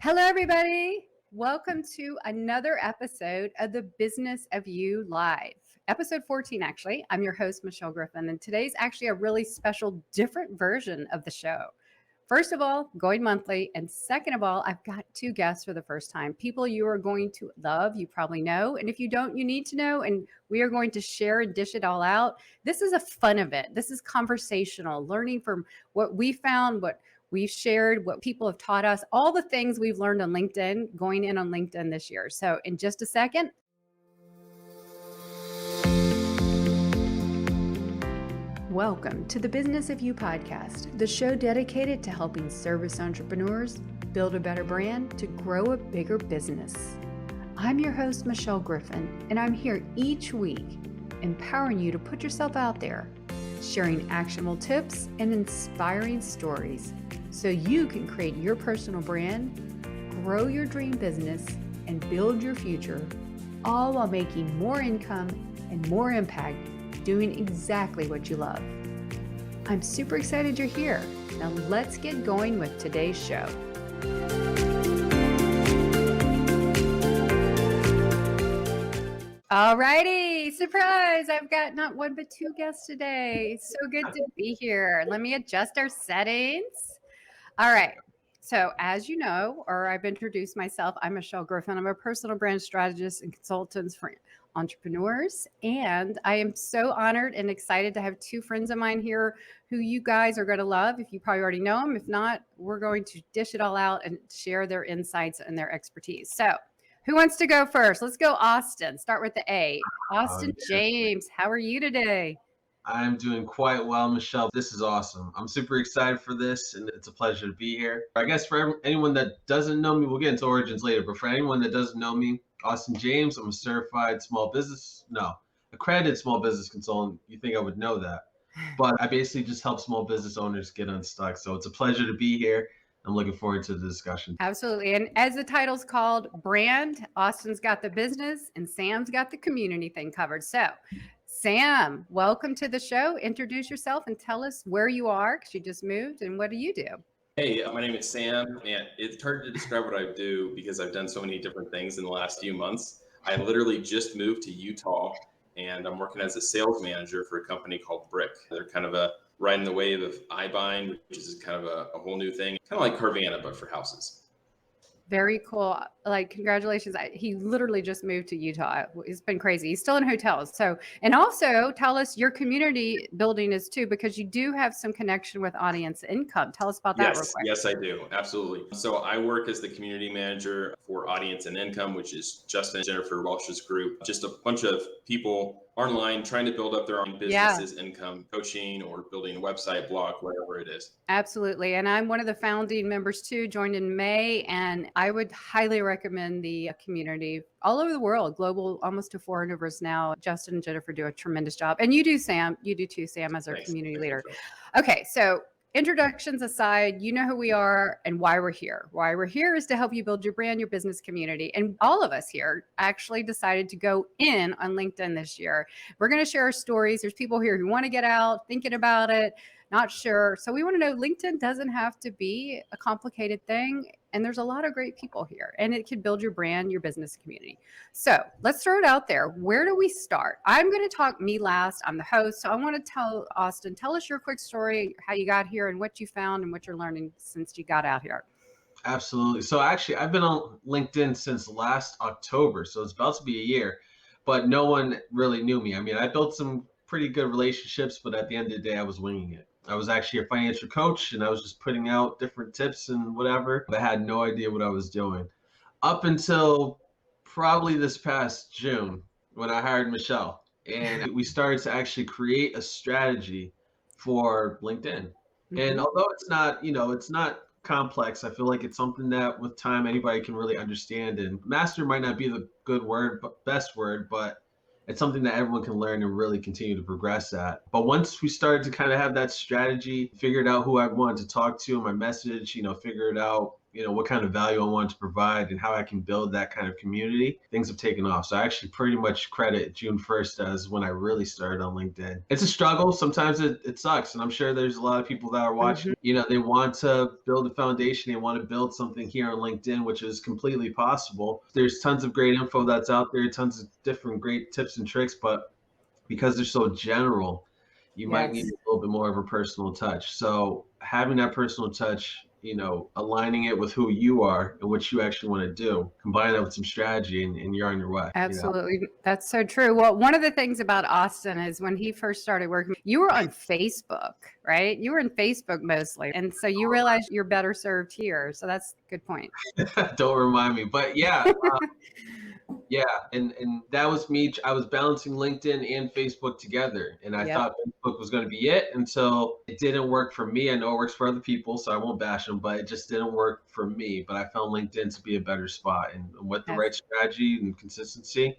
Hello, everybody. Welcome to another episode of the Business of You Live. Episode 14, actually. I'm your host, Michelle Griffin, and today's actually a really special, different version of the show. First of all, going monthly. And second of all, I've got two guests for the first time. People you are going to love, you probably know. And if you don't, you need to know. And we are going to share and dish it all out. This is a fun event. This is conversational, learning from what we found, what we've shared, what people have taught us, all the things we've learned on LinkedIn, going in on LinkedIn this year. So, in just a second, welcome to the Business of You podcast, the show dedicated to helping service entrepreneurs build a better brand to grow a bigger business. I'm your host, Michelle Griffin, and I'm here each week empowering you to put yourself out there, sharing actionable tips and inspiring stories so you can create your personal brand, grow your dream business, and build your future, all while making more income and more impact doing exactly what you love. I'm super excited you're here. Now let's get going with today's show. All righty, surprise! I've got not one but two guests today. So good to be here. Let me adjust our settings. All right. So, as you know, or I've introduced myself, I'm Michelle Griffin. I'm a personal brand strategist and consultant for entrepreneurs. And I am so honored and excited to have two friends of mine here who you guys are going to love. If you probably already know them, if not, we're going to dish it all out and share their insights and their expertise. So, who wants to go first? Let's go, Austin. Start with the A. Austin James, how are you today? I'm doing quite well, Michelle. This is awesome. I'm super excited for this, and it's a pleasure to be here. I guess for anyone that doesn't know me, we'll get into origins later, but for anyone that doesn't know me, Austin James, I'm a accredited small business consultant. You think I would know that. But I basically just help small business owners get unstuck. So it's a pleasure to be here. I'm looking forward to the discussion. Absolutely. And as the title's called, brand, Austin's got the business and Sam's got the community thing covered. So, Sam, welcome to the show. Introduce yourself and tell us where you are because you just moved and what do you do? Hey, my name is Sam, and it's hard to describe what I do because I've done so many different things in the last few months. I literally just moved to Utah, and I'm working as a sales manager for a company called Brick. They're kind of riding the wave of iBuying, which is kind of a whole new thing, kind of like Carvana, but for houses. Very cool. Like, congratulations. He literally just moved to Utah. It's been crazy. He's still in hotels. So, and also tell us your community building is too, because you do have some connection with audience income. Tell us about that real quick. Yes, I do. Absolutely. So I work as the community manager for Audience and Income, which is Justin and Jennifer Welch's group. Just a bunch of people online trying to build up their own businesses, income, coaching, or building a website, blog, whatever it is. Absolutely. And I'm one of the founding members too, joined in May. And I would highly recommend the community all over the world, global, almost to 400 of us now. Justin and Jennifer do a tremendous job. And you do, Sam. You do too, Sam, as our community leader. Okay. So introductions aside, you know who we are and why we're here. Why we're here is to help you build your brand, your business community. And all of us here actually decided to go in on LinkedIn this year. We're going to share our stories. There's people here who want to get out, thinking about it, not sure. So we want to know LinkedIn doesn't have to be a complicated thing. And there's a lot of great people here and it can build your brand, your business community. So let's throw it out there. Where do we start? I'm going to talk me last. I'm the host. So I want to tell Austin, tell us your quick story, how you got here and what you found and what you're learning since you got out here. Absolutely. So actually, I've been on LinkedIn since last October. So it's about to be a year, but no one really knew me. I mean, I built some pretty good relationships, but at the end of the day, I was winging it. I was actually a financial coach and I was just putting out different tips and whatever. I had no idea what I was doing up until probably this past June when I hired Michelle and we started to actually create a strategy for LinkedIn. And although it's not complex, I feel like it's something that with time anybody can really understand, and master might not be the good word, but best word, but it's something that everyone can learn and really continue to progress at. But once we started to kind of have that strategy, figured out who I wanted to talk to, my message, figured out, what kind of value I want to provide and how I can build that kind of community, things have taken off. So I actually pretty much credit June 1st as when I really started on LinkedIn. It's a struggle. Sometimes it sucks. And I'm sure there's a lot of people that are watching, they want to build a foundation. They want to build something here on LinkedIn, which is completely possible. There's tons of great info that's out there, tons of different great tips and tricks, but because they're so general, you might need Yes. a little bit more of a personal touch. So having that personal touch, aligning it with who you are and what you actually want to do, combine that with some strategy, and you're on your way. Absolutely. That's so true. Well, one of the things about Austin is when he first started working, you were on Facebook, right? You were in Facebook mostly. And so you realize you're better served here. So that's a good point. Don't remind me. But yeah, yeah, and that was me. I was balancing LinkedIn and Facebook together, and I thought Facebook was going to be it until it didn't work for me. I know it works for other people, so I won't bash them, but it just didn't work for me. But I found LinkedIn to be a better spot, and with the right strategy and consistency,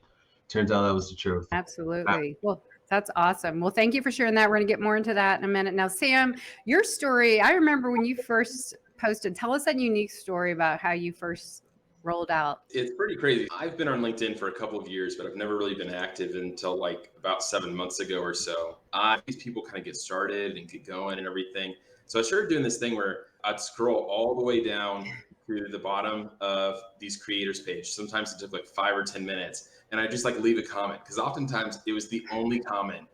turns out that was the truth. Absolutely. Well, that's awesome. Well, thank you for sharing that. We're going to get more into that in a minute. Now, Sam, your story, I remember when you first posted, tell us that unique story about how you first rolled out. It's pretty crazy. I've been on LinkedIn for a couple of years, but I've never really been active until like about 7 months ago or so. These people kind of get started and get going and everything. So I started doing this thing where I'd scroll all the way down to the bottom of these creators page. Sometimes it took like 5 or 10 minutes, and I just like leave a comment because oftentimes it was the only comment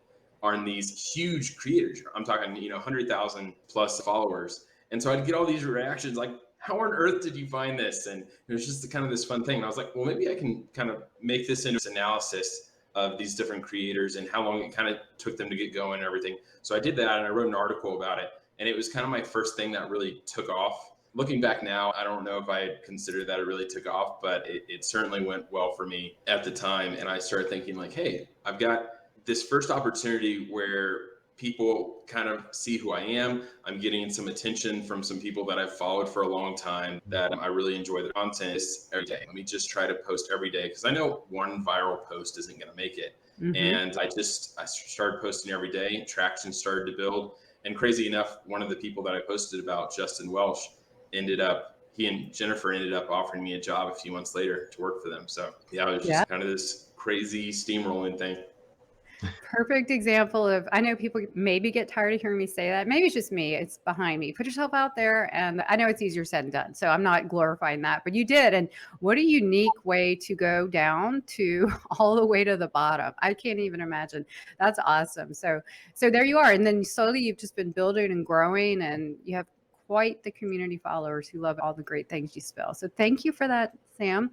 on these huge creators. I'm talking, 100,000 plus followers. And so I'd get all these reactions like, how on earth did you find this? And it was just kind of this fun thing. And I was like, well, maybe I can kind of make this into an analysis of these different creators and how long it kind of took them to get going and everything. So I did that, and I wrote an article about it. And it was kind of my first thing that really took off. Looking back now, I don't know if I had considered that it really took off, but it certainly went well for me at the time. And I started thinking like, hey, I've got this first opportunity where people kind of see who I am. I'm getting some attention from some people that I've followed for a long time that I really enjoy their content every day. Let me just try to post every day because I know one viral post isn't going to make it. And I started posting every day. Traction started to build. And crazy enough, one of the people that I posted about, Justin Welsh, he and Jennifer ended up offering me a job a few months later to work for them. So yeah, it was just kind of this crazy steamrolling thing. Perfect example of, I know people maybe get tired of hearing me say that. Maybe it's just me. It's behind me. Put yourself out there. And I know it's easier said than done. So I'm not glorifying that, but you did. And what a unique way to go down to all the way to the bottom. I can't even imagine. That's awesome. So there you are. And then slowly you've just been building and growing, and you have quite the community followers who love all the great things you spill. So thank you for that, Sam.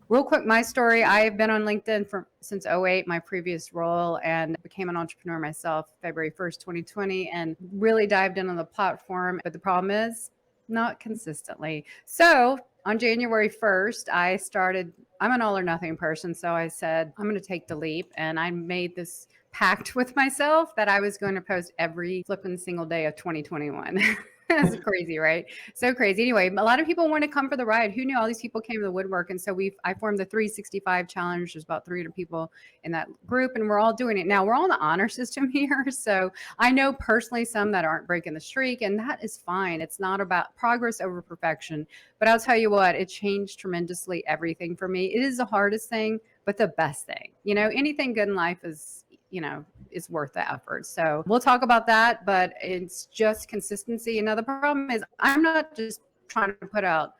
Real quick, my story, I've been on LinkedIn since 2008, my previous role, and became an entrepreneur myself February 1st, 2020, and really dived in on the platform. But the problem is not consistently. So on January 1st, I'm an all or nothing person. So I said, I'm going to take the leap. And I made this pact with myself that I was going to post every flipping single day of 2021. That's crazy, right? So crazy. Anyway, a lot of people want to come for the ride. Who knew all these people came to the woodwork? And so I formed the 365 challenge. There's about 300 people in that group, and we're all doing it. Now we're all in the honor system here. So I know personally some that aren't breaking the streak, and that is fine. It's not about progress over perfection, but I'll tell you what, it changed tremendously everything for me. It is the hardest thing, but the best thing. Anything good in life is worth the effort. So we'll talk about that, but it's just consistency. Another problem is I'm not just trying to put out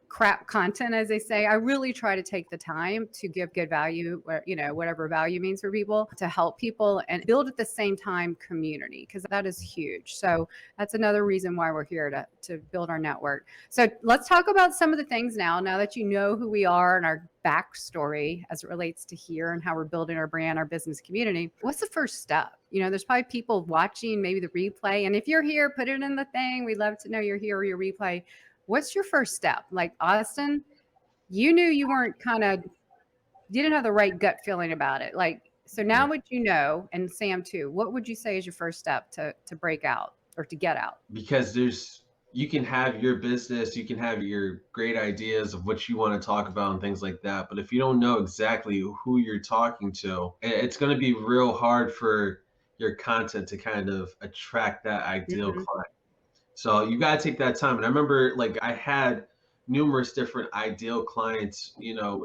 crap content, as they say. I really try to take the time to give good value, whatever value means for people, to help people and build at the same time community, because that is huge. So that's another reason why we're here to build our network. So let's talk about some of the things now that you know who we are and our backstory as it relates to here and how we're building our brand, our business community. What's the first step? There's probably people watching maybe the replay. And if you're here, put it in the thing. We'd love to know you're here or your replay. What's your first step? Like Austin, you knew you didn't have the right gut feeling about it. So now what you know, and Sam too, what would you say is your first step to break out or to get out? Because you can have your business, you can have your great ideas of what you want to talk about and things like that. But if you don't know exactly who you're talking to, it's going to be real hard for your content to kind of attract that ideal client. So you got to take that time. And I remember I had numerous different ideal clients,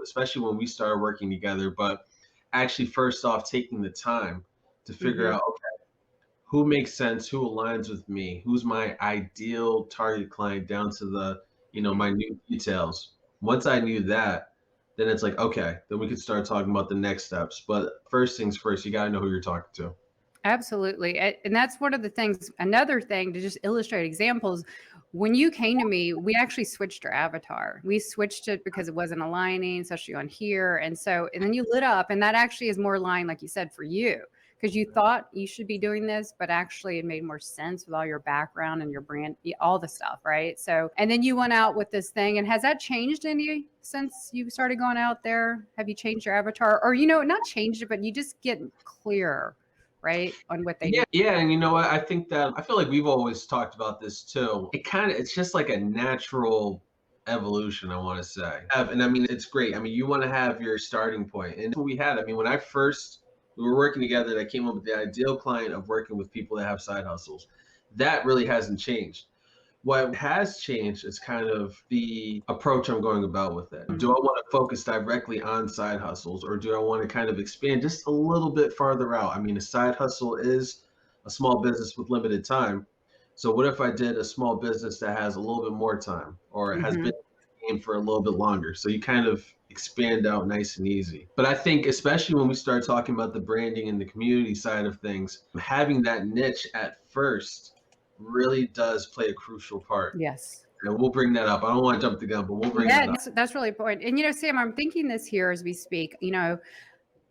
especially when we started working together, but actually first off taking the time to figure Hmm. out, okay, who makes sense, who aligns with me, who's my ideal target client down to the, minute details. Once I knew that, then it's like, okay, then we could start talking about the next steps. But first things first, you got to know who you're talking to. Absolutely. And that's one of the things, another thing to just illustrate examples. When you came to me, we actually switched our avatar. We switched it because it wasn't aligning, especially on here. And then you lit up, and that actually is more aligned, like you said, for you, because you thought you should be doing this, but actually it made more sense with all your background and your brand, all the stuff, right? So, and then you went out with this thing. And has that changed any since you started going out there? Have you changed your avatar? Or, not changed it, but you just get clearer, right, on what they Yeah, need. yeah, and you know what? I think that I feel like we've always talked about this too. It's just like a natural evolution, I want to say. And I mean, it's great. I mean, you want to have your starting point, and that's what we had. I mean, when we were working together, I came up with the ideal client of working with people that have side hustles. That really hasn't changed. What has changed is kind of the approach I'm going about with it. Do I want to focus directly on side hustles, or do I want to kind of expand just a little bit farther out? I mean, a side hustle is a small business with limited time. So what if I did a small business that has a little bit more time or has been Mhm. in the game for a little bit longer? So you kind of expand out nice and easy. But I think especially when we start talking about the branding and the community side of things, having that niche at first really does play a crucial part. Yes. And we'll bring that up. I don't want to jump the gun, but we'll bring Yeah, that up. that's really important. And Sam, I'm thinking this here as we speak.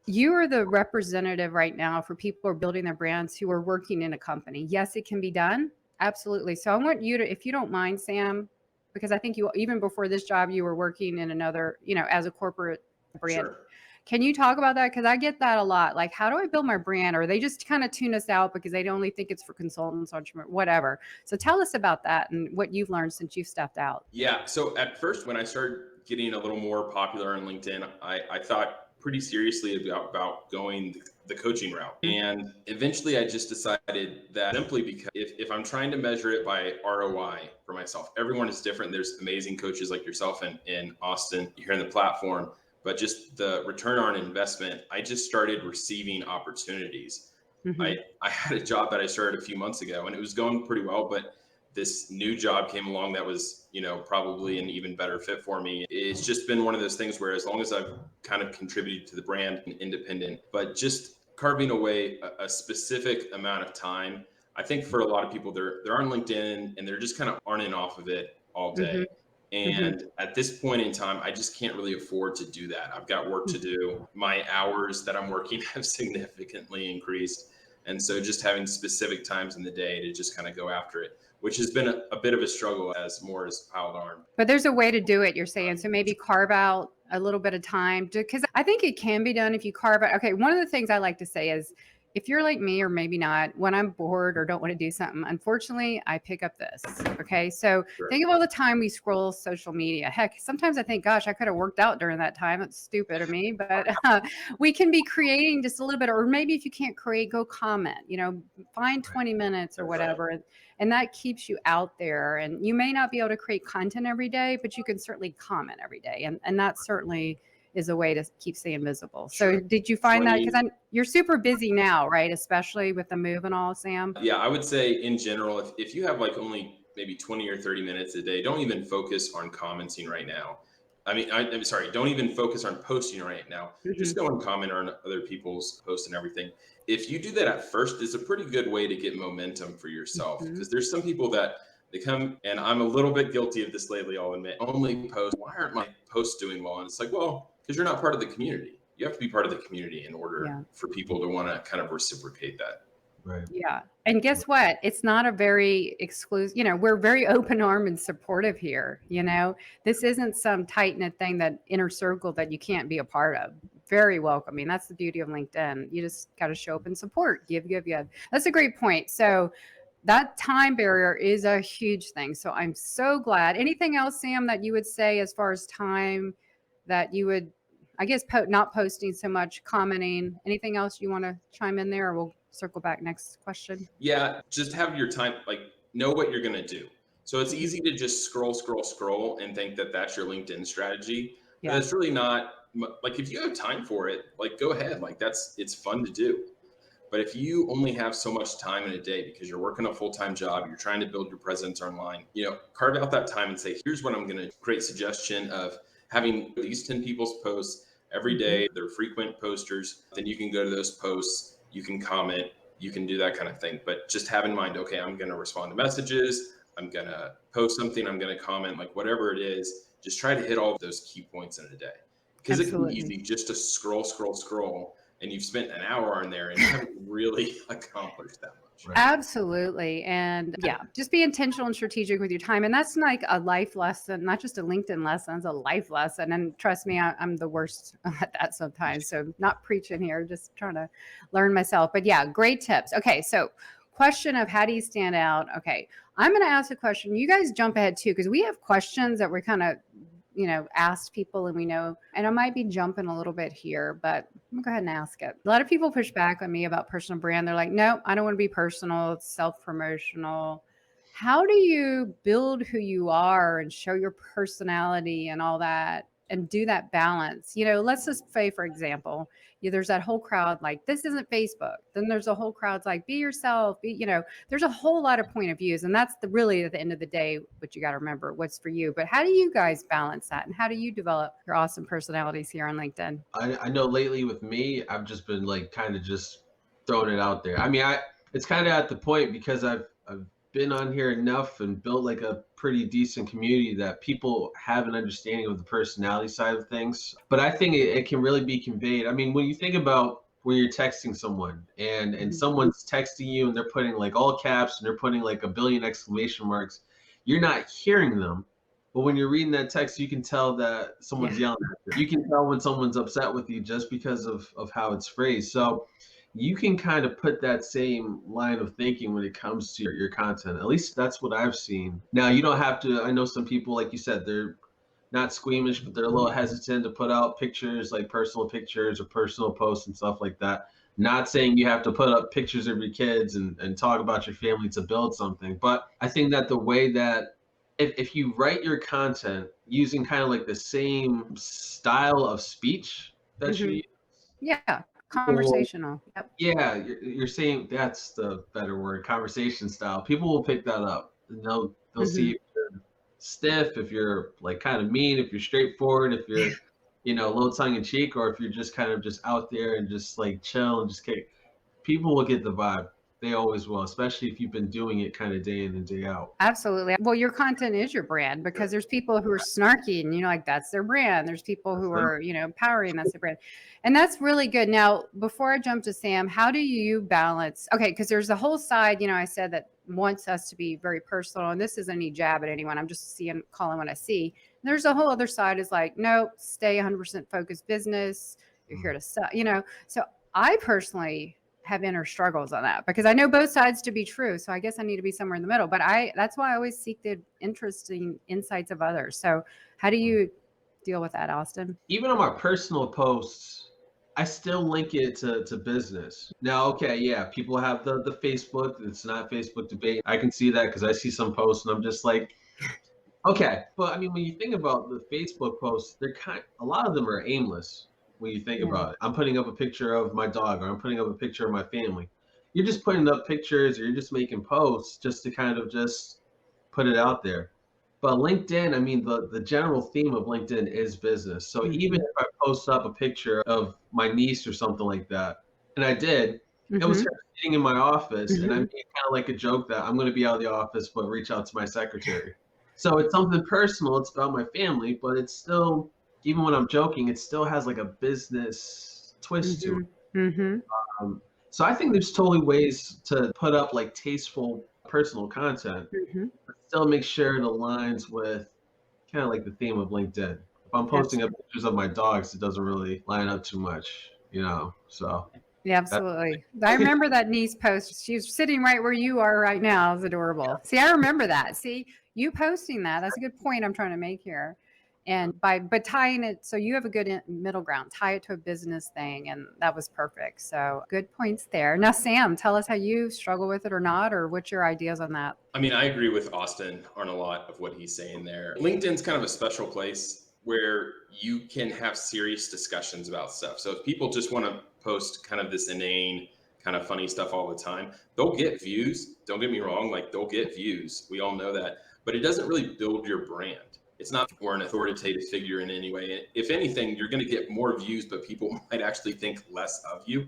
You are the representative right now for people who are building their brands who are working in a company. Yes, it can be done. Absolutely. So I want you to, if you don't mind, Sam, because I think you, even before this job, you were working in another, as a corporate brand. Sure. Can you talk about that? Because I get that a lot. Like, how do I build my brand? Or they just kind of tune us out because they only think it's for consultants, entrepreneurs, whatever. So tell us about that and what you've learned since you've stepped out. Yeah. So at first, when I started getting a little more popular on LinkedIn, I thought pretty seriously about going the coaching route. And eventually I just decided that simply because if I'm trying to measure it by ROI for myself, everyone is different. There's amazing coaches like yourself in Austin here in the platform, but just the return on investment, I just started receiving opportunities. Mm-hmm. I had a job that I started a few months ago and it was going pretty well, but this new job came along that was, probably an even better fit for me. It's just been one of those things where as long as I've kind of contributed to the brand and independent, but just carving away a specific amount of time. I think for a lot of people, they're on LinkedIn and they're just kind of on and off of it all Mm-hmm. day. And at this point in time, I just can't really afford to do that. I've got work to do. My hours that I'm working have significantly increased. And so just having specific times in the day to just kind of go after it, which has been a bit of a struggle as more has piled on. But there's a way to do it, you're saying. So maybe carve out a little bit of time because I think it can be done if you carve out. Okay, one of the things I like to say is if you're like me or maybe not, when I'm bored or don't want to do something, unfortunately, I pick up this. Okay, so Sure. think of all the time we scroll social media. Heck, sometimes I think, gosh, I could have worked out during that time. It's stupid of me, but we can be creating just a little bit, or maybe if you can't create, go comment. Find 20 minutes or Right. whatever. And that keeps you out there. And you may not be able to create content every day, but you can certainly comment every day. And that certainly is a way to keep staying visible. So Sure. did you find that? 20 Because you're super busy now, right? Especially with the move and all, Sam. Yeah, I would say in general, if you have like only maybe 20 or 30 minutes a day, don't even focus on commenting right now. I'm sorry, don't even focus on posting right now. Just Mhm. go and comment on other people's posts and everything. If you do that at first, it's a pretty good way to get momentum for yourself Mhm. because there's some people that they come, and I'm a little bit guilty of this lately, I'll admit, only post, why aren't my posts doing well? And it's like, well, because you're not part of the community. You have to be part of the community in order Yeah. for people to want to kind of reciprocate that. Right. Yeah. And guess what? It's not a very exclusive, we're very open armed and supportive here. This isn't some tight knit thing, that inner circle that you can't be a part of. Very welcoming. That's the beauty of LinkedIn. You just got to show up and support, give. That's a great point. So that time barrier is a huge thing. So I'm so glad. Anything else, Sam, that you would say as far as time that you would, I guess, not posting so much, commenting? Anything else you want to chime in there, or we'll circle back next question? Yeah, just have your time, like know what you're going to do. So it's easy to just scroll and think that that's your LinkedIn strategy. But Yeah. it's really not. Like, if you have time for it, like, go ahead. Like, it's fun to do. But if you only have so much time in a day because you're working a full-time job, you're trying to build your presence online, carve out that time and say, here's what I'm going to create suggestion of having at least 10 people's posts every day. They're frequent posters. Then you can go to those posts, you can comment, you can do that kind of thing. But just have in mind, okay, I'm going to respond to messages. I'm going to post something. I'm going to comment, like whatever it is, just try to hit all of those key points in a day. Because it can be Absolutely. easy just to scroll, and you've spent an hour on there and you haven't really accomplished that much. Right. Absolutely. And yeah, just be intentional and strategic with your time. And that's like a life lesson, not just a LinkedIn lesson, it's a life lesson. And trust me, I'm the worst at that sometimes. So not preaching here, just trying to learn myself. But yeah, great tips. Okay. So question of how do you stand out? Okay. I'm going to ask a question. You guys jump ahead too, because we have questions that we're kind of asked people and we know, and I might be jumping a little bit here, but I'm gonna go ahead and ask it. A lot of people push back on me about personal brand. They're like, no, I don't want to be personal. It's self-promotional. How do you build who you are and show your personality and all that and do that balance? Let's just say, for example, there's that whole crowd like, this isn't Facebook. Then there's a whole crowd's like, be yourself, there's a whole lot of point of views. And that's really at the end of the day, what you got to remember, what's for you. But how do you guys balance that? And how do you develop your awesome personalities here on LinkedIn? I know lately with me, I've just been like kind of just throwing it out there. I mean, it's kind of at the point because I've been on here enough and built like a pretty decent community that people have an understanding of the personality side of things. But I think it can really be conveyed. I mean, when you think about when you're texting someone and someone's texting you and they're putting like all caps and they're putting like a billion exclamation marks, you're not hearing them. But when you're reading that text, you can tell that someone's yelling at you. You can tell when someone's upset with you just because of how it's phrased. So you can kind of put that same line of thinking when it comes to your content. At least that's what I've seen. Now, you don't have to, I know some people, like you said, they're not squeamish, but they're a little hesitant to put out pictures, like personal pictures or personal posts and stuff like that. Not saying you have to put up pictures of your kids and talk about your family to build something. But I think that the way that if you write your content using kind of like the same style of speech that you use, Yeah, people will, conversational. Yep. yeah, you're saying that's the better word, conversation style. People will pick that up and they'll see if you're stiff, if you're like kind of mean, if you're straightforward, if you're, a little tongue in cheek, or if you're just kind of just out there and just like chill and just kick. People will get the vibe. They always will, especially if you've been doing it kind of day in and day out. Absolutely. Well, your content is your brand because there's people who are snarky and like that's their brand. There's people who are, empowering, that's their brand. And that's really good. Now, before I jump to Sam, how do you balance? Okay, because there's a whole side, I said that wants us to be very personal, and this isn't any jab at anyone. I'm just calling what I see. And there's a whole other side is like, no, stay 100% focused business. You're here to sell, So I personally have inner struggles on that because I know both sides to be true. So I guess I need to be somewhere in the middle, but that's why I always seek the interesting insights of others. So how do you deal with that, Austin? Even on my personal posts, I still link it to business. Now, okay, yeah, people have the Facebook. It's not Facebook debate. I can see that because I see some posts and I'm just like, okay. But I mean, when you think about the Facebook posts, a lot of them are aimless when you think about it. I'm putting up a picture of my dog or I'm putting up a picture of my family. You're just putting up pictures or you're just making posts just to kind of just put it out there. But LinkedIn, I mean, the general theme of LinkedIn is business. So even if I post up a picture of my niece or something like that, and I did, it was her sitting in my office, and I made kind of like a joke that I'm going to be out of the office, but reach out to my secretary. So it's something personal. It's about my family, but it's still, even when I'm joking, it still has like a business twist to it. So I think there's totally ways to put up like tasteful personal content, but still make sure it aligns with kind of like the theme of LinkedIn. If I'm posting up pictures of my dogs, it doesn't really line up too much, so. Yeah, absolutely. I remember that niece post. She's sitting right where you are right now. It's adorable. See, I remember that. See, you posting that. That's a good point I'm trying to make here. But tying it, so you have a good middle ground, tie it to a business thing. And that was perfect. So good points there. Now, Sam, tell us how you struggle with it or not, or what's your ideas on that? I mean, I agree with Austin on a lot of what he's saying there. LinkedIn's kind of a special place where you can have serious discussions about stuff. So if people just want to post kind of this inane, kind of funny stuff all the time, they'll get views. Don't get me wrong, like they'll get views. We all know that. But it doesn't really build your brand. It's not for an authoritative figure in any way. If anything, you're going to get more views, but people might actually think less of you.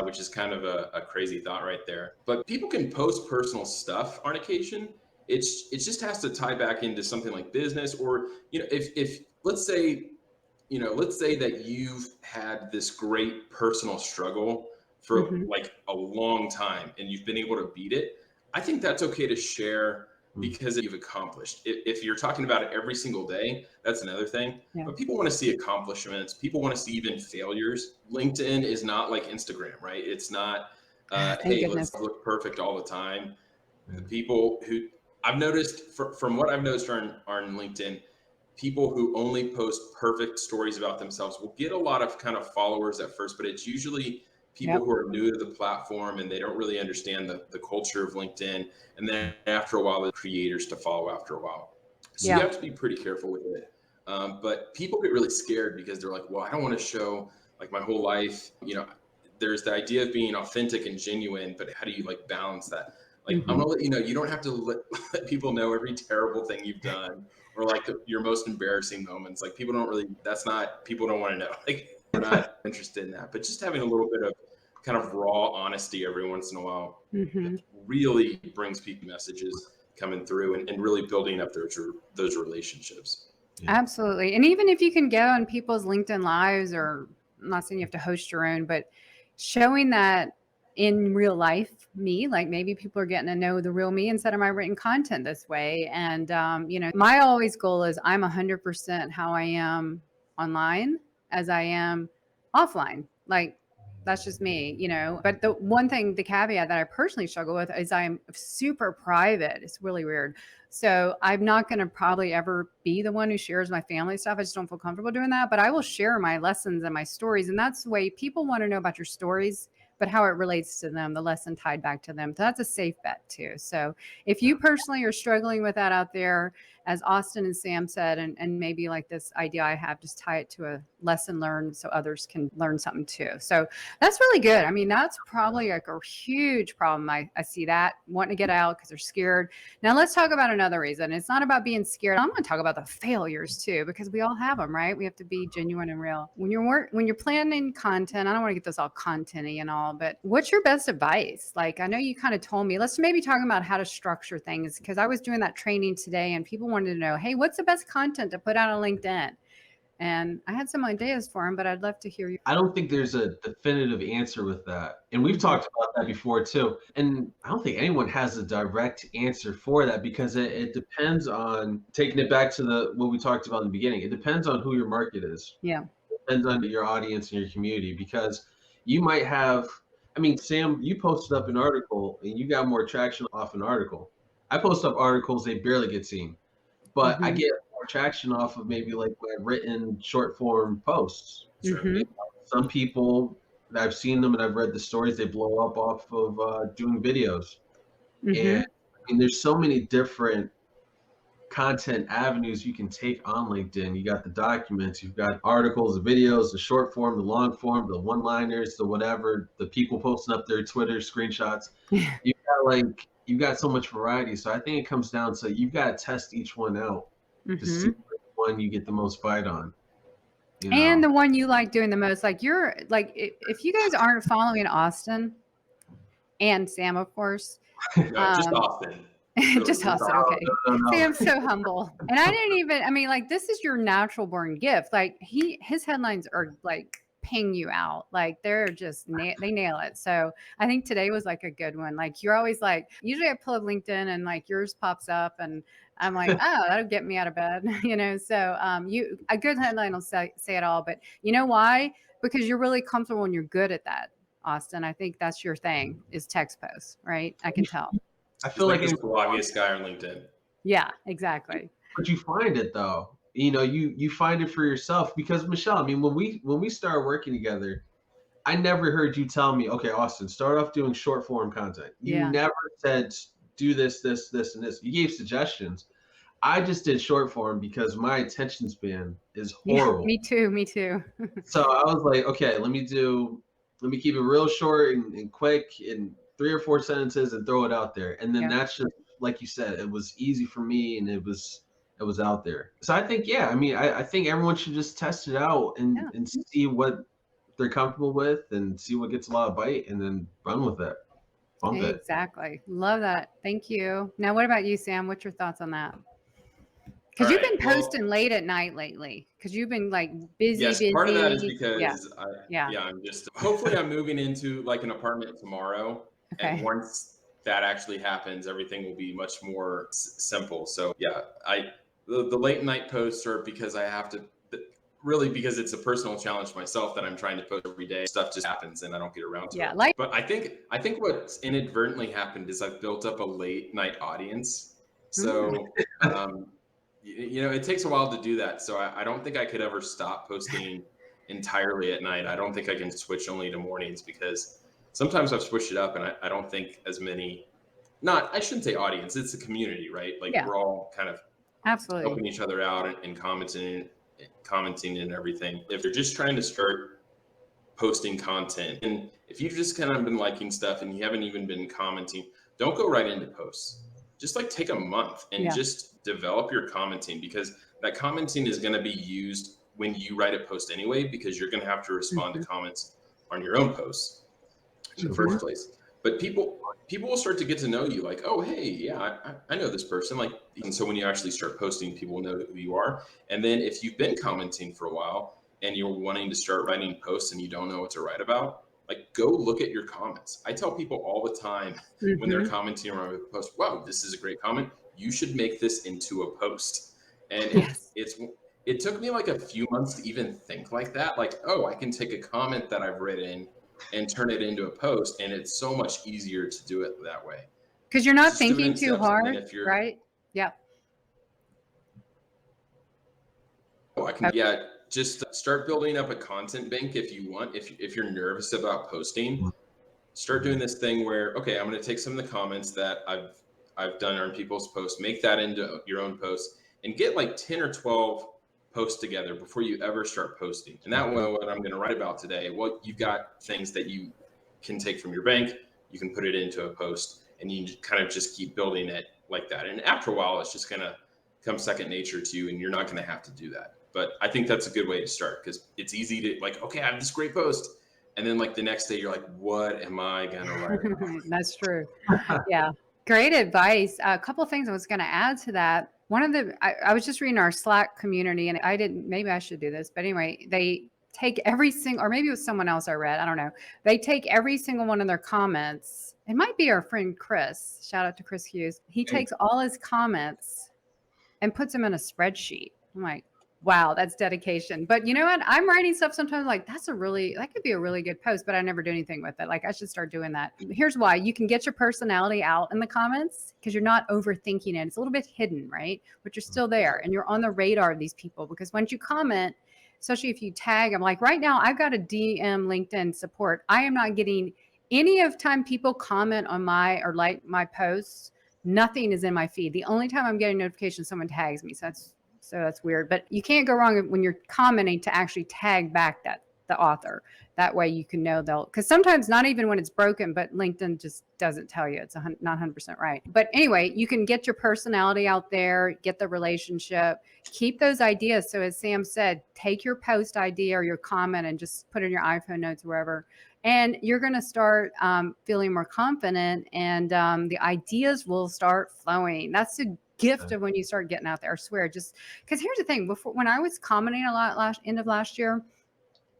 Which is kind of a crazy thought right there. But people can post personal stuff on occasion. It just has to tie back into something like business, or if let's say that you've had this great personal struggle for like a long time and you've been able to beat it. I think that's okay to share because you've accomplished. If you're talking about it every single day, that's another thing. Yeah. But people want to see accomplishments. People want to see even failures. LinkedIn is not like Instagram, right? It's not, hey, let's look perfect all the time. The people who I've noticed from what I've noticed on LinkedIn, people who only post perfect stories about themselves will get a lot of kind of followers at first, but it's usually people who are new to the platform and they don't really understand the culture of LinkedIn. And then after a while, the creators to follow after a while. So you have to be pretty careful with it. But people get really scared because they're like, well, I don't want to show like my whole life. There's the idea of being authentic and genuine, but how do you like balance that? Like, I'm gonna let you know, you don't have to let people know every terrible thing you've done or like your most embarrassing moments. Like people don't want to know. Like we're not interested in that, but just having a little bit of kind of raw honesty every once in a while really brings people messages coming through and really building up those relationships. Yeah. Absolutely. And even if you can go on people's LinkedIn lives, or I'm not saying you have to host your own, but showing that in real life, me, like maybe people are getting to know the real me instead of my written content this way. And, my always goal is I'm 100% how I am online as I am offline. Like that's just me, but the one thing, the caveat that I personally struggle with is I'm super private. It's really weird. So I'm not going to probably ever be the one who shares my family stuff. I just don't feel comfortable doing that, but I will share my lessons and my stories. And that's the way people want to know about your stories, but how it relates to them, the lesson tied back to them. So that's a safe bet too. So if you personally are struggling with that out there, as Austin and Sam said, and maybe like this idea I have, just tie it to a lesson learned so others can learn something too. So that's really good. I mean, that's probably like a huge problem. I see that wanting to get out because they're scared. Now let's talk about another reason. It's not about being scared. I'm going to talk about the failures too, because we all have them, right? We have to be genuine and real. When you're planning content, I don't want to get this all content-y and all, but what's your best advice? Like, I know you kind of told me, let's maybe talk about how to structure things, because I was doing that training today and people wanted to know, hey, what's the best content to put out on LinkedIn? And I had some ideas for him, but I'd love to hear you. I don't think there's a definitive answer with that. And we've talked about that before too. And I don't think anyone has a direct answer for that, because it depends on, taking it back to what we talked about in the beginning, it depends on who your market is. Yeah. It depends on your audience and your community, because you might have, Sam, you posted up an article and you got more traction off an article. I post up articles, they barely get seen, but I get more traction off of maybe like my written short form posts. Some people, I've seen them and I've read the stories, they blow up off of doing videos. And there's so many different content avenues you can take on LinkedIn. You got the documents, you've got articles, the videos, the short form, the long form, the one-liners, the whatever, the people posting up their Twitter screenshots. You've got so much variety. So I think it comes down to, you've got to test each one out to see which one you get the most bite on. And the one you like doing the most. Like you're like, if you guys aren't following Austin and Sam, of course. No, just Austin. Just Austin. Okay. No. Sam's so humble. And I didn't even, like this is your natural born gift. Like his headlines are like ping you out. Like they're just, they nail it. So I think today was like a good one. Like you're always like, usually I pull up LinkedIn and like yours pops up and I'm like, oh, that'll get me out of bed. So a good headline will say it all, but you know why? Because you're really comfortable and you're good at that, Austin. I think that's your thing, is text posts, right? I can tell. I feel like it's the obvious guy on LinkedIn. Yeah, exactly. But you find it though. you find it for yourself. Because Michelle, I mean, when we started working together, I never heard you tell me, okay, Austin, start off doing short form content. You Yeah. never said do this, and this. You gave suggestions. I just did short form because my attention span is Yeah. horrible. Me too. Me too. So I was like, okay, let me keep it real short and quick in 3 or 4 sentences and throw it out there. And then Yeah. that's just like you said, it was easy for me and it was out there. So I think, yeah, I mean, I think everyone should just test it out Yeah. and see what they're comfortable with and see what gets a lot of bite and then run with it. Bump it. Exactly. Love that. Thank you. Now, what about you, Sam? What's your thoughts on that? Because All you've right. been Well, posting late at night lately. Because you've been like busy, yes, part of that is busy. Yeah. because Yeah. I'm just hopefully I'm moving into like an apartment tomorrow, and Okay. once that actually happens, everything will be much more simple. So yeah, the late night posts are because I have to really because it's a personal challenge myself that I'm trying to post every day. Stuff just happens and I don't get around to Yeah. it. Like, But I think what's inadvertently happened is I've built up a late night audience. So it takes a while to do that. So I don't think I could ever stop posting entirely at night. I don't think I can switch only to mornings because sometimes I've switched it up and I don't think as many, I shouldn't say audience, it's a community, right? Like yeah, we're all kind of absolutely. helping each other out and commenting and everything. If you're just trying to start posting content, and if you've just kind of been liking stuff and you haven't even been commenting, don't go right into posts. Just like take a month and Yeah. just develop your commenting, because that commenting is going to be used when you write a post anyway, because you're going to have to respond to comments on your own posts in the first place. But people will start to get to know you, like, oh, hey, yeah, I know this person. Like, and so when you actually start posting, people will know who you are. And then if you've been commenting for a while and you're wanting to start writing posts and you don't know what to write about, like, go look at your comments. I tell people all the time when they're commenting around a post, wow, this is a great comment. You should make this into a post. And Yes. it took me like a few months to even think like that. Like, oh, I can take a comment that I've written and turn it into a post, and it's so much easier to do it that way. Because you're not Just do it thinking in too steps, and then hard, if you're, right? Yeah. just start building up a content bank if you want. If you're nervous about posting, start doing this thing where, okay, I'm going to take some of the comments that I've done on people's posts, make that into your own post, and get like 10 or 12 posts together before you ever start posting. And that way, what I'm going to write about today, well, you've got things that you can take from your bank, you can put it into a post, and you kind of just keep building it like that. And after a while, it's just going to come second nature to you, and you're not going to have to do that. But I think that's a good way to start, because it's easy to like, okay, I have this great post. And then like the next day you're like, what am I going to write about? That's true. Yeah. Great advice. A couple of things I was going to add to that. One of I was just reading our Slack community, and maybe I should do this, but anyway, they take every single, or maybe it was someone else I read, I don't know. They take every single one of their comments. It might be our friend Chris. Shout out to Chris Hughes. He takes all his comments and puts them in a spreadsheet. I'm like, wow, that's dedication. But you know what? I'm writing stuff sometimes like that could be a really good post, but I never do anything with it. Like I should start doing that. Here's why: you can get your personality out in the comments because you're not overthinking it. It's a little bit hidden, right? But you're still there and you're on the radar of these people, because once you comment, especially if you tag them, like right now, I've got a DM LinkedIn support. I am not getting any of time people comment on or like my posts. Nothing is in my feed. The only time I'm getting notifications, someone tags me. So that's weird, but you can't go wrong when you're commenting to actually tag back the author. That way you can know because sometimes not even when it's broken, but LinkedIn just doesn't tell you it's not 100% right. But anyway, you can get your personality out there, get the relationship, keep those ideas. So as Sam said, take your post idea or your comment and just put it in your iPhone notes, wherever. And you're going to start feeling more confident, and the ideas will start flowing. That's the gift of when you start getting out there. I swear, just because here's the thing: when I was commenting a lot end of last year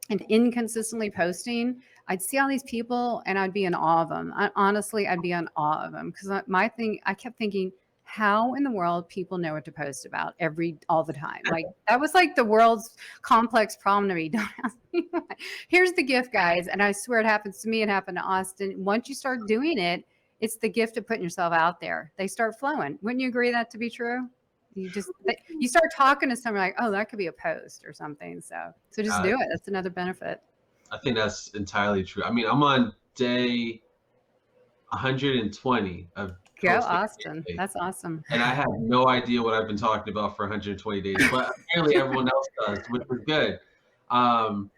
and inconsistently posting, I'd see all these people and I'd be in awe of them. Honestly, I'd be in awe of them, because I kept thinking, how in the world people know what to post about all the time? Like that was like the world's complex problem to me. Don't ask me why. Here's the gift, guys. And I swear it happens to me. It happened to Austin. Once you start doing it, it's the gift of putting yourself out there. They start flowing. Wouldn't you agree that to be true? You start talking to someone like, oh, that could be a post or something. So just Uh, do it. That's another benefit. I think that's entirely true. I mean, I'm on day 120 of Go, posting Austin. daily, That's awesome. and I have no idea what I've been talking about for 120 days, but apparently everyone else does, which is good. Um,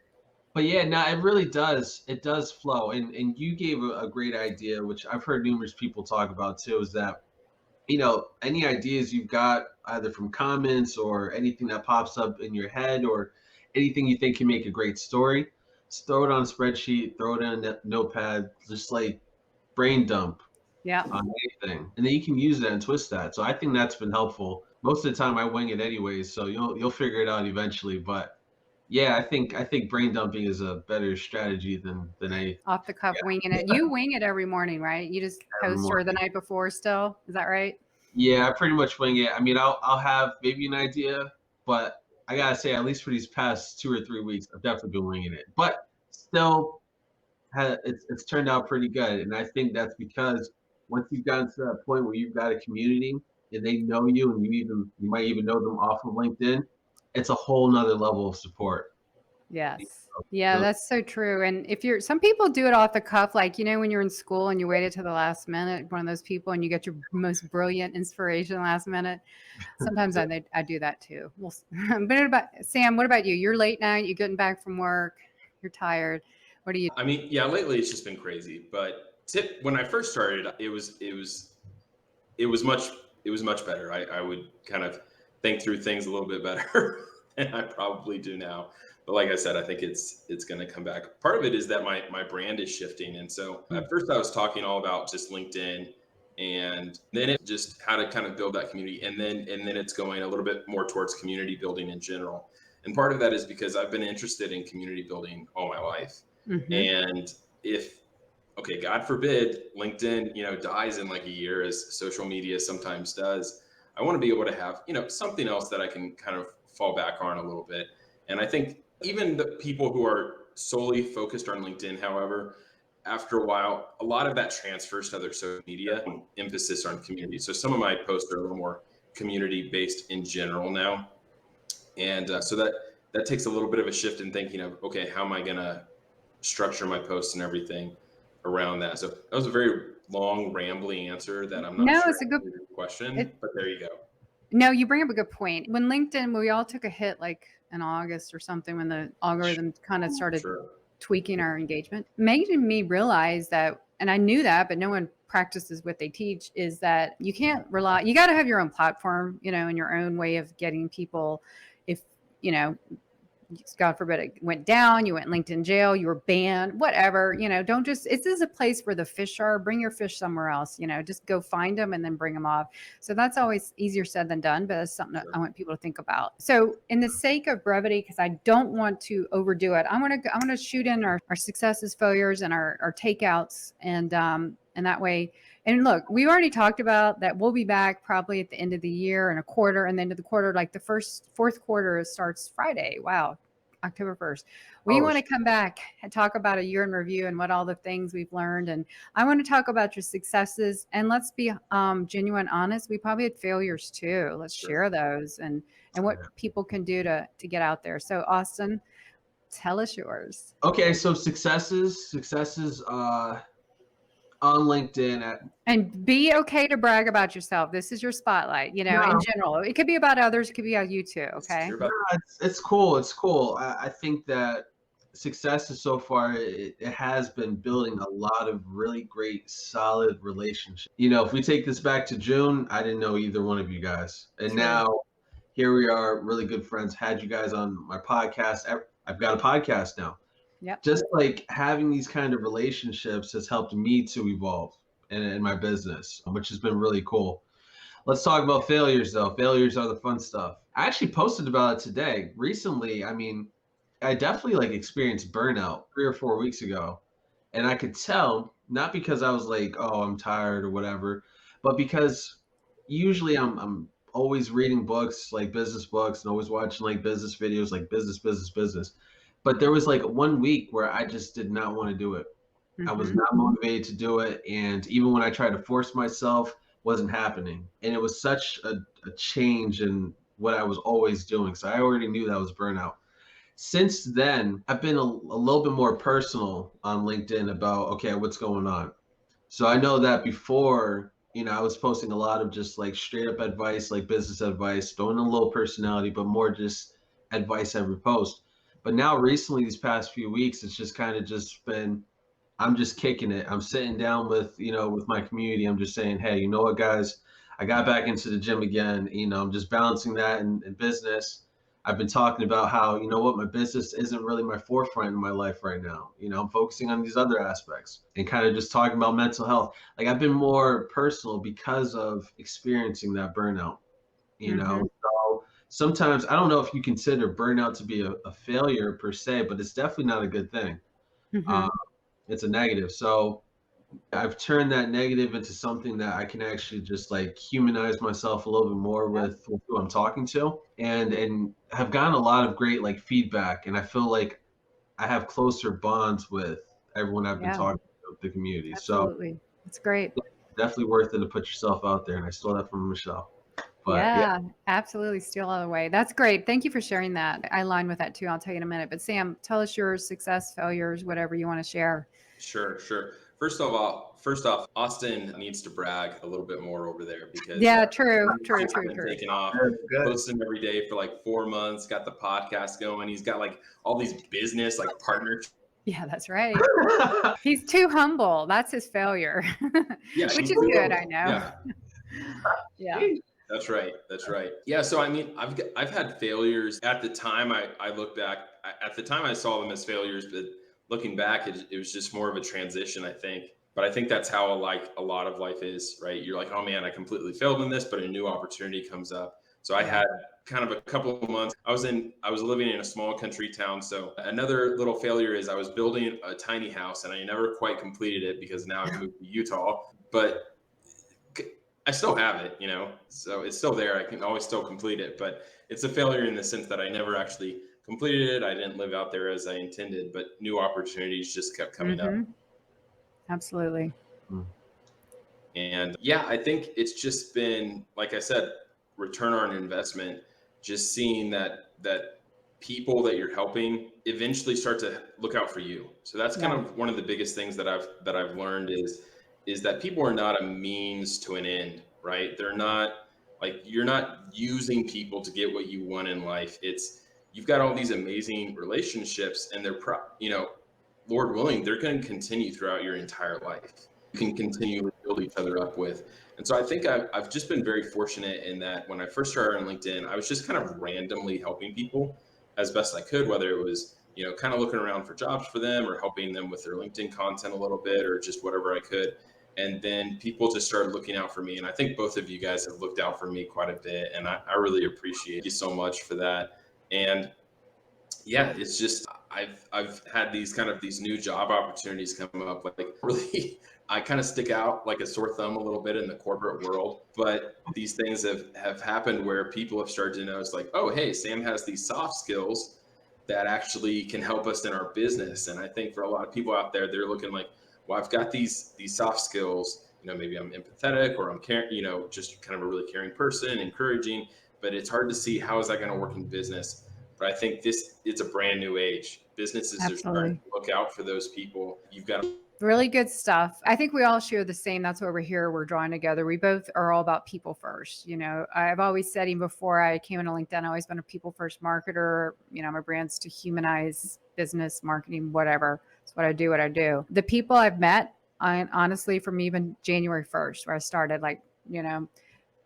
but yeah, no, it really does. It does flow, and you gave a great idea, which I've heard numerous people talk about too, is that any ideas you've got either from comments or anything that pops up in your head or anything you think can make a great story, just throw it on a spreadsheet, throw it in a notepad, just like brain dump Yeah. on anything, and then you can use that and twist that. So I think that's been helpful. Most of the time I wing it anyways, so you'll figure it out eventually. But yeah, I think brain dumping is a better strategy than a Off the cuff winging it. You wing it every morning, right? You just every post or the morning. night before still. Is that right? Yeah, I pretty much wing it. I mean, I'll have maybe an idea, but I gotta say, at least for these past 2 or 3 weeks, I've definitely been winging it. But still, it's turned out pretty good, and I think that's because once you've gotten to that point where you've got a community and they know you, and you might even know them off of LinkedIn, it's a whole nother level of support. Yes. Yeah, So, that's so true. And if some people do it off the cuff, like, when you're in school and you waited to the last minute, one of those people, and you get your most brilliant inspiration last minute. Sometimes I do that too. Well, but Sam, what about you? You're late night, you're getting back from work, you're tired. What do you? I mean, yeah, lately it's just been crazy. But when I first started, it was much better. I would kind of think through things a little bit better than I probably do now. But like I said, I think it's going to come back. Part of it is that my brand is shifting, and so at first I was talking all about just LinkedIn, and then it just how to kind of build that community, and then it's going a little bit more towards community building in general. And part of that is because I've been interested in community building all my life, and if okay, God forbid, LinkedIn, dies in like a year, as social media sometimes does. I want to be able to have, something else that I can kind of fall back on a little bit. And I think even the people who are solely focused on LinkedIn, however, after a while, a lot of that transfers to other social media, emphasis on community. So some of my posts are a little more community based in general now. And so that takes a little bit of a shift in thinking of, okay, how am I going to structure my posts and everything around that? So that was a very long, rambling answer that I'm not No, sure it's a good answered your question, but there you go. No, you bring up a good point. When LinkedIn, we all took a hit like in August or something when the algorithm kind of started Sure. tweaking our engagement, made me realize that, and I knew that, but no one practices what they teach, is that you can't rely, you got to have your own platform, and your own way of getting people. If, God forbid it went down, you went LinkedIn jail, you were banned, whatever, don't just, this is a place where the fish are. Bring your fish somewhere else, just go find them and then bring them off. So that's always easier said than done, but that's something that I want people to think about. So in the sake of brevity, because I don't want to overdo it, I'm going to shoot in our successes, failures, and our takeouts. And that way, and look, we've already talked about that. We'll be back probably at the end of the year and a quarter, and then to the quarter, like the fourth quarter starts Friday. Wow. October 1st. We want to come back and talk about a year in review and what all the things we've learned. And I want to talk about your successes, and let's be genuine, honest. We probably had failures too. Let's share those and what people can do to get out there. So Austin, tell us yours. Okay, so successes on LinkedIn And be okay to brag about yourself. This is your spotlight, in general. It could be about others. It could be about you too. Okay. it's cool. It's cool. I think that successes so far, it has been building a lot of really great, solid relationships. If we take this back to June, I didn't know either one of you guys. And now here we are, really good friends. Had you guys on my podcast. I've got a podcast now. Yep. Just like having these kind of relationships has helped me to evolve in my business, which has been really cool. Let's talk about failures though. Failures are the fun stuff. I actually posted about it today. Recently, I mean, I definitely like experienced burnout 3 or 4 weeks ago. And I could tell, not because I was like, oh, I'm tired or whatever, but because usually I'm always reading books, like business books, and always watching like business videos, like business. But there was like 1 week where I just did not want to do it. I was not motivated to do it. And even when I tried to force myself, wasn't happening. And it was such a change in what I was always doing. So I already knew that was burnout. Since then, I've been a little bit more personal on LinkedIn about, okay, what's going on. So I know that before, I was posting a lot of just like straight up advice, like business advice, throwing a little personality, but more just advice every post. But now recently, these past few weeks, it's just kind of just been, I'm just kicking it. I'm sitting down with, with my community. I'm just saying, hey, you know what, guys, I got back into the gym again. I'm just balancing that in business. I've been talking about how, you know what, my business isn't really my forefront in my life right now. I'm focusing on these other aspects and kind of just talking about mental health. Like I've been more personal because of experiencing that burnout, Mm-hmm. So sometimes I don't know if you consider burnout to be a failure per se, but it's definitely not a good thing. Mm-hmm. Uh, it's a negative. So I've turned that negative into something that I can actually just like humanize myself a little bit more with who I'm talking to, and have gotten a lot of great like feedback, and I feel like I have closer bonds with everyone I've been Yeah, talking to, the community. So absolutely. It's great. definitely worth it to put yourself out there, and I stole that from Michelle. But yeah, Yeah, absolutely. Steal all the way. That's great. Thank you for sharing that. I align with that too. I'll tell you in a minute. But Sam, tell us your success, failures, whatever you want to share. Sure, sure. First off, Austin needs to brag a little bit more over there because Yeah, true, true, he's true, been true. taking off, good. posting every day for like 4 months. Got the podcast going. He's got like all these business like partnerships. Yeah, that's right. He's too humble. That's his failure, Yeah, which he's is good. I know. yeah. Yeah. That's right. That's right. Yeah. So I mean, I've had failures at the time. I look back at the time I saw them as failures, but looking back, it was just more of a transition, I think. But I think that's how like a lot of life is, right? You're like, oh man, I completely failed in this, but a new opportunity comes up. So I Yeah. had kind of a couple of months. I was living in a small country town. So another little failure is I was building a tiny house and I never quite completed it because now I've moved to Utah. But I still have it, so it's still there. I can always still complete it, but it's a failure in the sense that I never actually completed it. I didn't live out there as I intended, but new opportunities just kept coming up. Mm-hmm. Absolutely. And yeah, I think it's just been, like I said, return on investment, just seeing that people that you're helping eventually start to look out for you. So that's kind Yeah. of one of the biggest things that I've learned is that people are not a means to an end, right? They're not like you're not using people to get what you want in life. It's you've got all these amazing relationships and Lord willing, they're going to continue throughout your entire life. You can continue to build each other up with. And so I think I've just been very fortunate in that when I first started on LinkedIn, I was just kind of randomly helping people as best I could, whether it was, kind of looking around for jobs for them or helping them with their LinkedIn content a little bit or just whatever I could. And then people just started looking out for me. And I think both of you guys have looked out for me quite a bit. And I really appreciate you so much for that. And yeah, it's just I've had these new job opportunities come up. Like really, I kind of stick out like a sore thumb a little bit in the corporate world. But these things have happened where people have started to notice, like, oh, hey, Sam has these soft skills that actually can help us in our business. And I think for a lot of people out there, they're looking like, well, I've got these soft skills. Maybe I'm empathetic or I'm caring. Just kind of a really caring person, encouraging. But it's hard to see how is that going to work in business. But I think it's a brand new age. Businesses are starting Absolutely. to look out for those people. You've got Really good stuff. I think we all share the same. That's why we're here. We're drawing together. We both are all about people first. I've always said, even before I came into LinkedIn, I've always been a people first marketer. My brand's to humanize business, marketing, whatever. It's what I do, what I do. The people I've met, honestly, from even January 1st, where I started,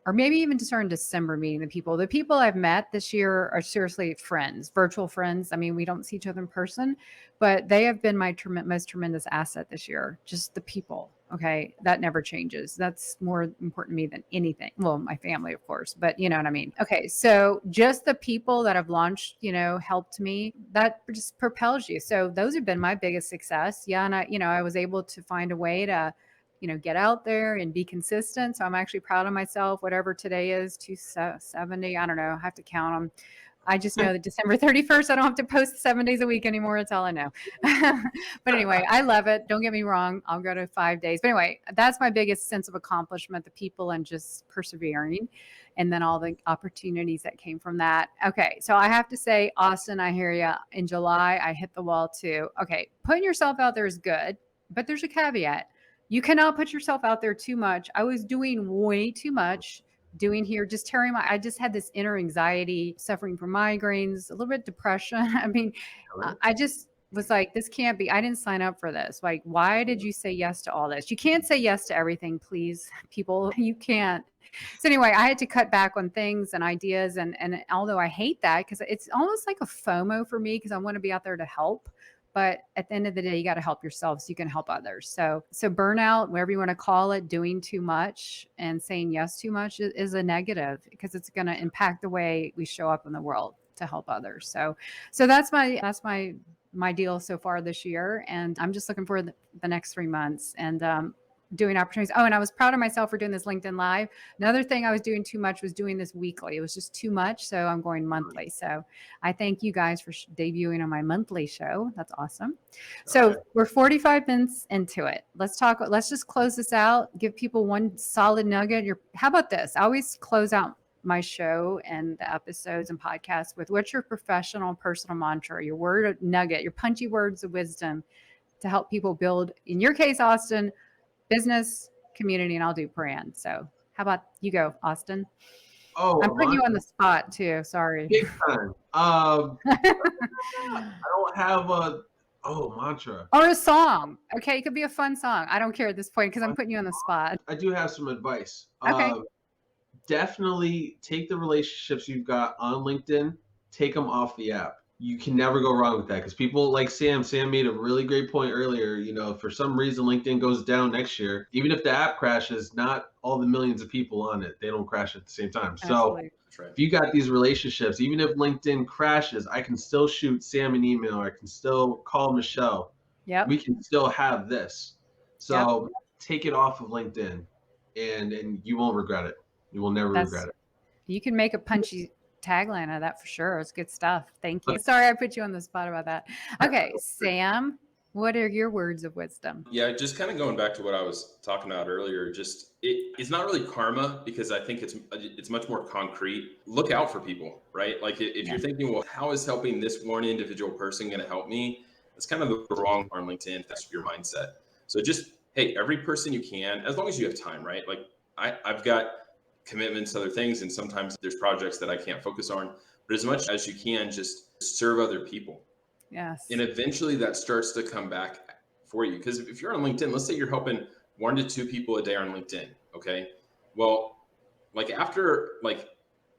or maybe even just starting December meeting the people I've met this year are seriously friends, virtual friends. I mean, we don't see each other in person, but they have been my most tremendous asset this year. Just the people. Okay. That never changes. That's more important to me than anything. Well, my family, of course, but you know what I mean? Okay. So just the people that have launched, helped me, that just propels you. So those have been my biggest success. Yeah. And I was able to find a way to, get out there and be consistent. So I'm actually proud of myself, whatever today is, 270, I don't know, I have to count them. I just know that December 31st, I don't have to post 7 days a week anymore. That's all I know. But anyway, I love it. Don't get me wrong. I'll go to 5 days. But anyway, that's my biggest sense of accomplishment, the people and just persevering. And then all the opportunities that came from that. Okay. So I have to say, Austin, I hear you. In July, I hit the wall too. Okay. Putting yourself out there is good, but there's a caveat. You cannot put yourself out there too much. I was doing way too much. I just had this inner anxiety, suffering from migraines, a little bit depression. I mean, I just was like, this can't be, I didn't sign up for this. Like, why did you say yes to all this? You can't say yes to everything, please, people. You can't. So anyway, I had to cut back on things and ideas. And although I hate that, because it's almost like a FOMO for me, because I want to be out there to help. But at the end of the day, you got to help yourself so you can help others. So burnout, whatever you want to call it, doing too much and saying yes too much is a negative, because it's going to impact the way we show up in the world to help others. So that's my deal so far this year. And I'm just looking for the next 3 months and doing opportunities. Oh, and I was proud of myself for doing this LinkedIn Live. Another thing I was doing too much was doing this weekly. It was just too much. So I'm going monthly. So I thank you guys for debuting on my monthly show. That's awesome. So we're 45 minutes into it. Let's just close this out. Give people one solid nugget. How about this? I always close out my show and the episodes and podcasts with, what's your professional personal mantra, your word nugget, your punchy words of wisdom to help people build, in your case, Austin, business, community, and I'll do brand. So how about you go, Austin? Oh, I'm putting you on the spot too. Sorry. Big time. I don't have a mantra or a song. Okay, it could be a fun song. I don't care at this point because I'm putting you on the spot. I do have some advice. Okay. Definitely take the relationships you've got on LinkedIn, take them off the app. You can never go wrong with that, because people like Sam made a really great point earlier. You know, if for some reason LinkedIn goes down next year, even if the app crashes, not all the millions of people on it, they don't crash at the same time. Absolutely. So if you got these relationships, even if LinkedIn crashes, I can still shoot Sam an email. I can still call Michelle. Yeah. We can still have this. So take it off of LinkedIn and you won't regret it. You will never regret it. You can make a punchy tagline of that for sure. It's good stuff. Thank you. Sorry, I put you on the spot about that. Okay, Sam, what are your words of wisdom? Yeah, just kind of going back to what I was talking about earlier, just it's not really karma, because I think it's much more concrete. Look out for people, right? Like if you're thinking, well, how is helping this one individual person going to help me? That's kind of the wrong on LinkedIn. That's your mindset. So just, hey, every person you can, as long as you have time, right? Like I've got commitments to other things, and sometimes there's projects that I can't focus on, but as much as you can, just serve other people. Yes. And eventually that starts to come back for you. Because if you're on LinkedIn, let's say you're helping 1 to 2 people a day on LinkedIn. Okay. Well, like after like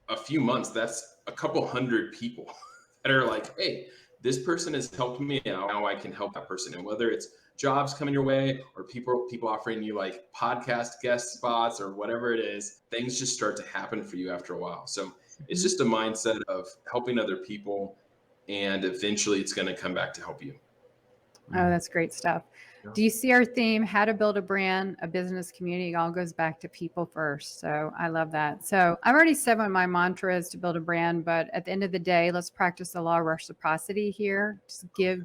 a few months, that's a couple hundred people that are like, hey, this person has helped me out. Now I can help that person. And whether it's jobs coming your way or people offering you like podcast guest spots or whatever it is, things just start to happen for you after a while. So it's just a mindset of helping other people, and eventually it's going to come back to help you. Oh, that's great stuff. Yeah. Do you see our theme, how to build a brand, a business community? It all goes back to people first. So I love that. So I've already said what my mantra is to build a brand, but at the end of the day, let's practice the law of reciprocity here. Just give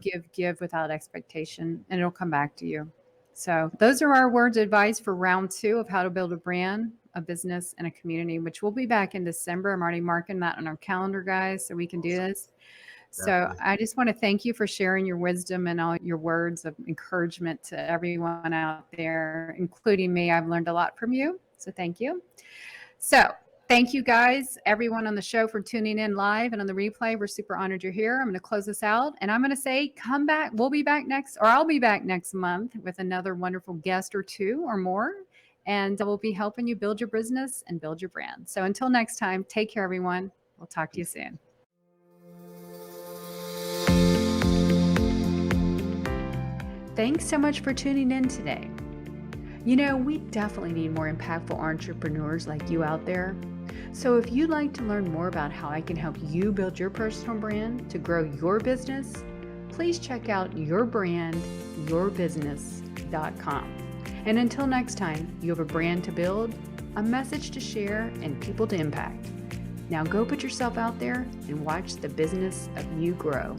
without expectation, and it'll come back to you. So those are our words of advice for round 2 of how to build a brand, a business, and a community, which we'll be back in December. I'm already marking that on our calendar, guys, so we can do this. So I just want to thank you for sharing your wisdom and all your words of encouragement to everyone out there, including me. I've learned a lot from you. So thank you. So thank you guys, everyone on the show, for tuning in live and on the replay. We're super honored you're here. I'm going to close this out, and I'm going to say, come back. I'll be back next month with another wonderful guest or 2 or more. And we'll be helping you build your business and build your brand. So until next time, take care, everyone. We'll talk to you soon. Thanks so much for tuning in today. You know, we definitely need more impactful entrepreneurs like you out there. So if you'd like to learn more about how I can help you build your personal brand to grow your business, please check out yourbrandyourbusiness.com. And until next time, you have a brand to build, a message to share, and people to impact. Now go put yourself out there and watch the business of you grow.